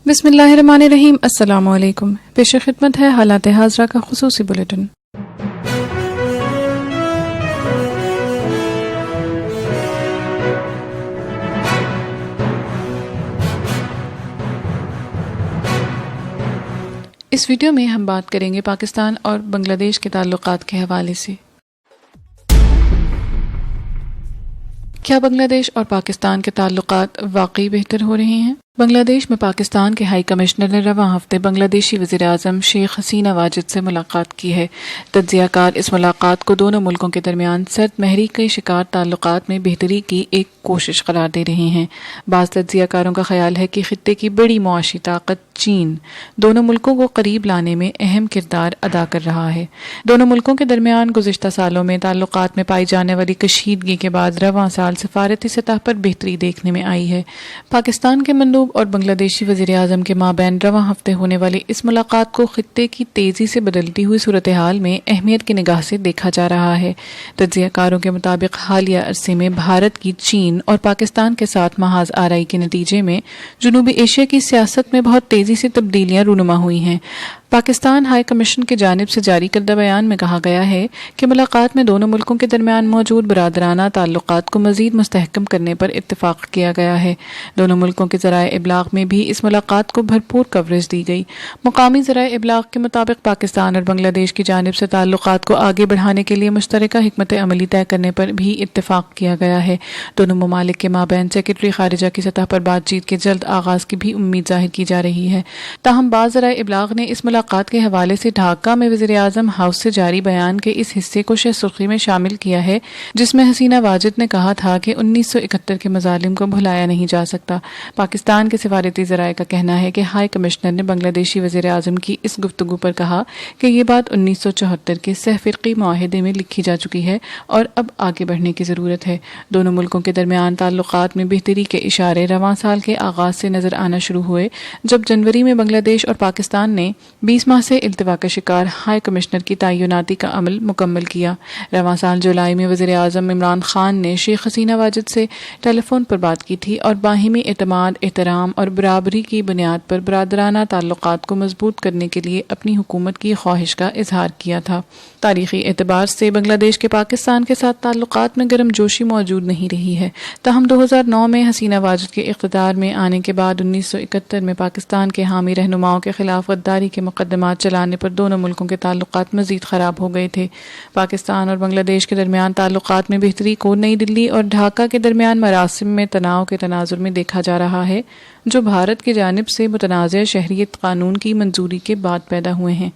بسم اللہ الرحمن الرحیم۔ السلام علیکم۔ پیش خدمت ہے حالات حاضرہ کا خصوصی بلیٹن۔ اس ویڈیو میں ہم بات کریں گے پاکستان اور بنگلہ دیش کے تعلقات کے حوالے سے۔ کیا بنگلہ دیش اور پاکستان کے تعلقات واقعی بہتر ہو رہے ہیں؟ بنگلہ دیش میں پاکستان کے ہائی کمشنر نے رواں ہفتے بنگلہ دیشی وزیر اعظم شیخ حسینہ واجد سے ملاقات کی ہے۔ تجزیہ کار اس ملاقات کو دونوں ملکوں کے درمیان سرد مہری کے شکار تعلقات میں بہتری کی ایک کوشش قرار دے رہے ہیں۔ بعض تجزیہ کاروں کا خیال ہے کہ خطے کی بڑی معاشی طاقت چین دونوں ملکوں کو قریب لانے میں اہم کردار ادا کر رہا ہے۔ دونوں ملکوں کے درمیان گزشتہ سالوں میں تعلقات میں پائی جانے والی کشیدگی کے بعد رواں سال سفارتی سطح پر بہتری دیکھنے میں آئی ہے۔ پاکستان کے مندوب اور بنگلہ دیشی وزیر اعظم کے مابین رواں ہفتے ہونے والی اس ملاقات کو خطے کی تیزی سے بدلتی ہوئی صورتحال میں اہمیت کی نگاہ سے دیکھا جا رہا ہے۔ تجزیہ کاروں کے مطابق حالیہ عرصے میں بھارت کی چین اور پاکستان کے ساتھ محاذ آرائی کے نتیجے میں جنوبی ایشیا کی سیاست میں بہت تیزی سے تبدیلیاں رونما ہوئی ہیں۔ پاکستان ہائی کمیشن کی جانب سے جاری کردہ بیان میں کہا گیا ہے کہ ملاقات میں دونوں ملکوں کے درمیان موجود برادرانہ تعلقات کو مزید مستحکم کرنے پر اتفاق کیا گیا ہے۔ دونوں ملکوں کے ذرائع ابلاغ میں بھی اس ملاقات کو بھرپور کوریج دی گئی۔ مقامی ذرائع ابلاغ کے مطابق پاکستان اور بنگلہ دیش کی جانب سے تعلقات کو آگے بڑھانے کے لیے مشترکہ حکمت عملی طے کرنے پر بھی اتفاق کیا گیا ہے۔ دونوں ممالک کے مابین سیکرٹری خارجہ کی سطح پر بات چیت کے جلد آغاز کی بھی امید ظاہر کی جا رہی ہے۔ تاہم بعض ذرائع ابلاغ نے اس ملاقات کے حوالے سے ڈھاکہ میں وزیر اعظم ہاؤس سے جاری بیان کے اس حصے کو شہ سرخی میں شامل کیا ہے جس میں حسینہ واجد نے کہا تھا کہ 1971 کے مظالم کو بھلایا نہیں جا سکتا۔ پاکستان کے سفارتی ذرائع کا کہنا ہے کہ ہائی کمشنر نے بنگلہ دیشی وزیر اعظم کی اس گفتگو پر کہا کہ یہ بات 1974 کے سہ فرقی معاہدے میں لکھی جا چکی ہے اور اب آگے بڑھنے کی ضرورت ہے۔ دونوں ملکوں کے درمیان تعلقات میں بہتری کے اشارے رواں سال کے آغاز سے نظر آنا شروع ہوئے جب جنوری میں بنگلہ دیش اور پاکستان نے 20 ماہ سے التوا کا شکار ہائی کمشنر کی تعیناتی کا عمل مکمل کیا۔ رواں سال جولائی میں وزیر اعظم عمران خان نے شیخ حسینہ واجد سے ٹیلی فون پر بات کی تھی اور باہمی اعتماد، احترام اور برابری کی بنیاد پر برادرانہ تعلقات کو مضبوط کرنے کے لیے اپنی حکومت کی خواہش کا اظہار کیا تھا۔ تاریخی اعتبار سے بنگلہ دیش کے پاکستان کے ساتھ تعلقات میں گرم جوشی موجود نہیں رہی ہے، تاہم 2009 میں حسینہ واجد کے اقتدار میں آنے کے بعد 1971 میں پاکستان کے حامی رہنماؤں کے خلاف غداری کے مقدمات چلانے پر دونوں ملکوں کے تعلقات مزید خراب ہو گئے تھے۔ پاکستان اور بنگلہ دیش کے درمیان تعلقات میں بہتری کو نئی دلی اور ڈھاکہ کے درمیان مراسم میں تناؤ کے تناظر میں دیکھا جا رہا ہے جو بھارت کی جانب سے متنازع شہریت قانون کی منظوری کے بعد پیدا ہوئے ہیں۔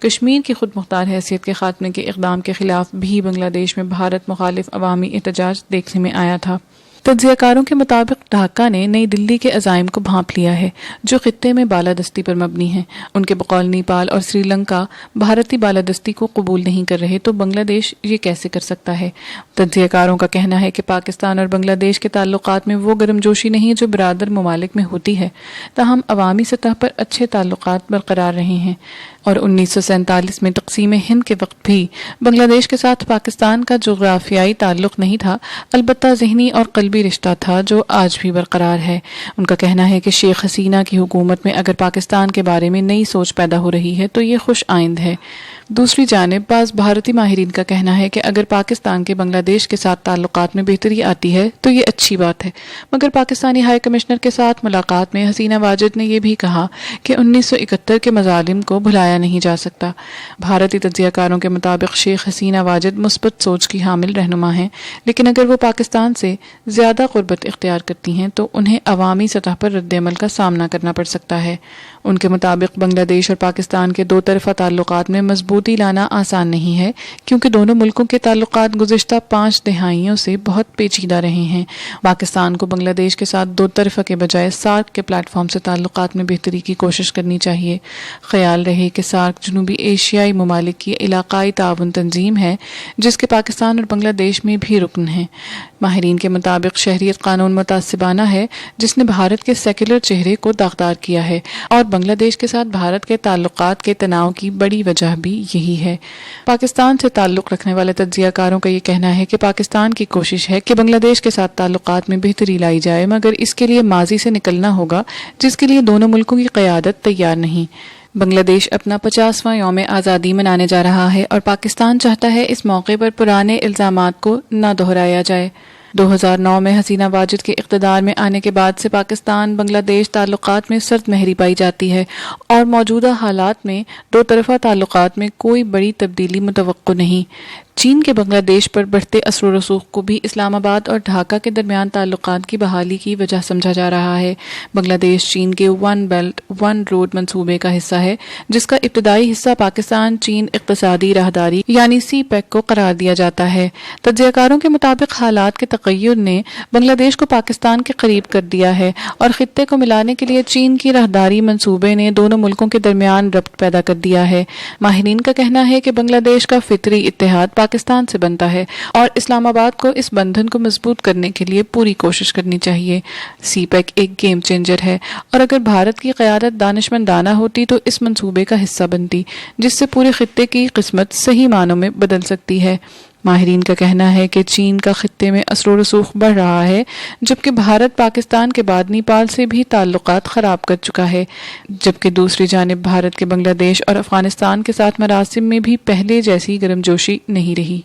کشمیر کی خود مختار حیثیت کے خاتمے کے اقدام کے خلاف بھی بنگلہ دیش میں بھارت مخالف عوامی احتجاج دیکھنے میں آیا تھا۔ تجزیہ کاروں کے مطابق ڈھاکہ نے نئی دلی کے عزائم کو بھانپ لیا ہے جو خطے میں بالادستی پر مبنی ہیں۔ ان کے بقول نیپال اور سری لنکا بھارتی بالادستی کو قبول نہیں کر رہے تو بنگلہ دیش یہ کیسے کر سکتا ہے؟ تجزیہ کاروں کا کہنا ہے کہ پاکستان اور بنگلہ دیش کے تعلقات میں وہ گرم جوشی نہیں جو برادر ممالک میں ہوتی ہے، تاہم عوامی سطح پر اچھے تعلقات برقرار رہے ہیں اور 1947 میں تقسیم ہند کے وقت بھی بنگلہ دیش کے ساتھ پاکستان کا جغرافیائی تعلق نہیں تھا، البتہ ذہنی اور قلبی رشتہ تھا جو آج بھی برقرار ہے۔ ان کا کہنا ہے کہ شیخ حسینہ کی حکومت میں اگر پاکستان کے بارے میں نئی سوچ پیدا ہو رہی ہے تو یہ خوش آئند ہے۔ دوسری جانب بعض بھارتی ماہرین کا کہنا ہے کہ اگر پاکستان کے بنگلہ دیش کے ساتھ تعلقات میں بہتری آتی ہے تو یہ اچھی بات ہے، مگر پاکستانی ہائی کمشنر کے ساتھ ملاقات میں حسینہ واجد نے یہ بھی کہا کہ 1971 کے مظالم کو بھلایا نہیں جا سکتا۔ بھارتی تجزیہ کاروں کے مطابق شیخ حسینہ واجد مثبت سوچ کی حامل رہنما ہیں، لیکن اگر وہ پاکستان سے زیادہ قربت اختیار کرتی ہیں تو انہیں عوامی سطح پر رد عمل کا سامنا کرنا پڑ سکتا ہے۔ ان کے مطابق بنگلہ دیش اور پاکستان کے دو طرفہ تعلقات میں مضبوطی لانا آسان نہیں ہے کیونکہ دونوں ملکوں کے تعلقات گزشتہ 5 دہائیوں سے بہت پیچیدہ رہے ہیں۔ پاکستان کو بنگلہ دیش کے ساتھ دو طرفہ کے بجائے سارک کے پلیٹ فارم سے تعلقات میں بہتری کی کوشش کرنی چاہیے۔ خیال رہے کہ سارک جنوبی ایشیائی ممالک کی علاقائی تعاون تنظیم ہے جس کے پاکستان اور بنگلہ دیش میں بھی رکن ہیں۔ ماہرین کے مطابق شہریت قانون متعصبانہ ہے جس نے بھارت کے سیکولر چہرے کو داغدار کیا ہے، اور بنگلہ دیش کے ساتھ بھارت کے تعلقات کے تناؤ کی بڑی وجہ بھی یہی ہے۔ پاکستان سے تعلق رکھنے والے تجزیہ کاروں کا یہ کہنا ہے کہ پاکستان کی کوشش ہے کہ بنگلہ دیش کے ساتھ تعلقات میں بہتری لائی جائے، مگر اس کے لیے ماضی سے نکلنا ہوگا جس کے لیے دونوں ملکوں کی قیادت تیار نہیں۔ بنگلہ دیش اپنا 50واں یوم آزادی منانے جا رہا ہے اور پاکستان چاہتا ہے اس موقع پر پرانے الزامات کو نہ دہرایا جائے۔ 2009 میں حسینہ واجد کے اقتدار میں آنے کے بعد سے پاکستان بنگلہ دیش تعلقات میں سرد مہری پائی جاتی ہے، اور موجودہ حالات میں دو طرفہ تعلقات میں کوئی بڑی تبدیلی متوقع نہیں۔ چین کے بنگلہ دیش پر بڑھتے اثر و رسوخ کو بھی اسلام آباد اور ڈھاکہ کے درمیان تعلقات کی بحالی کی وجہ سمجھا جا رہا ہے۔ بنگلہ دیش چین کے ون بیلٹ ون روڈ منصوبے کا حصہ ہے، جس کا ابتدائی حصہ پاکستان چین اقتصادی راہداری یعنی سی پیک کو قرار دیا جاتا ہے۔ تجزیہ کاروں کے مطابق حالات کے تغیر نے بنگلہ دیش کو پاکستان کے قریب کر دیا ہے، اور خطے کو ملانے کے لیے چین کی راہداری منصوبے نے دونوں ملکوں کے درمیان ربط پیدا کر دیا ہے۔ ماہرین کا کہنا ہے کہ بنگلہ دیش کا فطری اتحاد پاکستان سے بنتا ہے، اور اسلام آباد کو اس بندھن کو مضبوط کرنے کے لیے پوری کوشش کرنی چاہیے۔ سی پیک ایک گیم چینجر ہے، اور اگر بھارت کی قیادت دانشمندانہ ہوتی تو اس منصوبے کا حصہ بنتی، جس سے پورے خطے کی قسمت صحیح معنوں میں بدل سکتی ہے۔ ماہرین کا کہنا ہے کہ چین کا خطے میں اثر و رسوخ بڑھ رہا ہے، جبکہ بھارت پاکستان کے بعد نیپال سے بھی تعلقات خراب کر چکا ہے، جبکہ دوسری جانب بھارت کے بنگلہ دیش اور افغانستان کے ساتھ مراسم میں بھی پہلے جیسی گرمجوشی نہیں رہی۔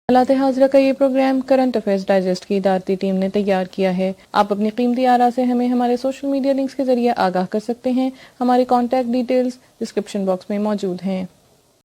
حالات حاضرہ کا یہ پروگرام کرنٹ افیئرز ڈائجسٹ کی ادارتی ٹیم نے تیار کیا ہے۔ آپ اپنی قیمتی آراء سے ہمیں ہمارے سوشل میڈیا لنکس کے ذریعے آگاہ کر سکتے ہیں۔ ہماری کانٹیکٹ ڈیٹیلز ڈسکرپشن باکس میں موجود ہیں۔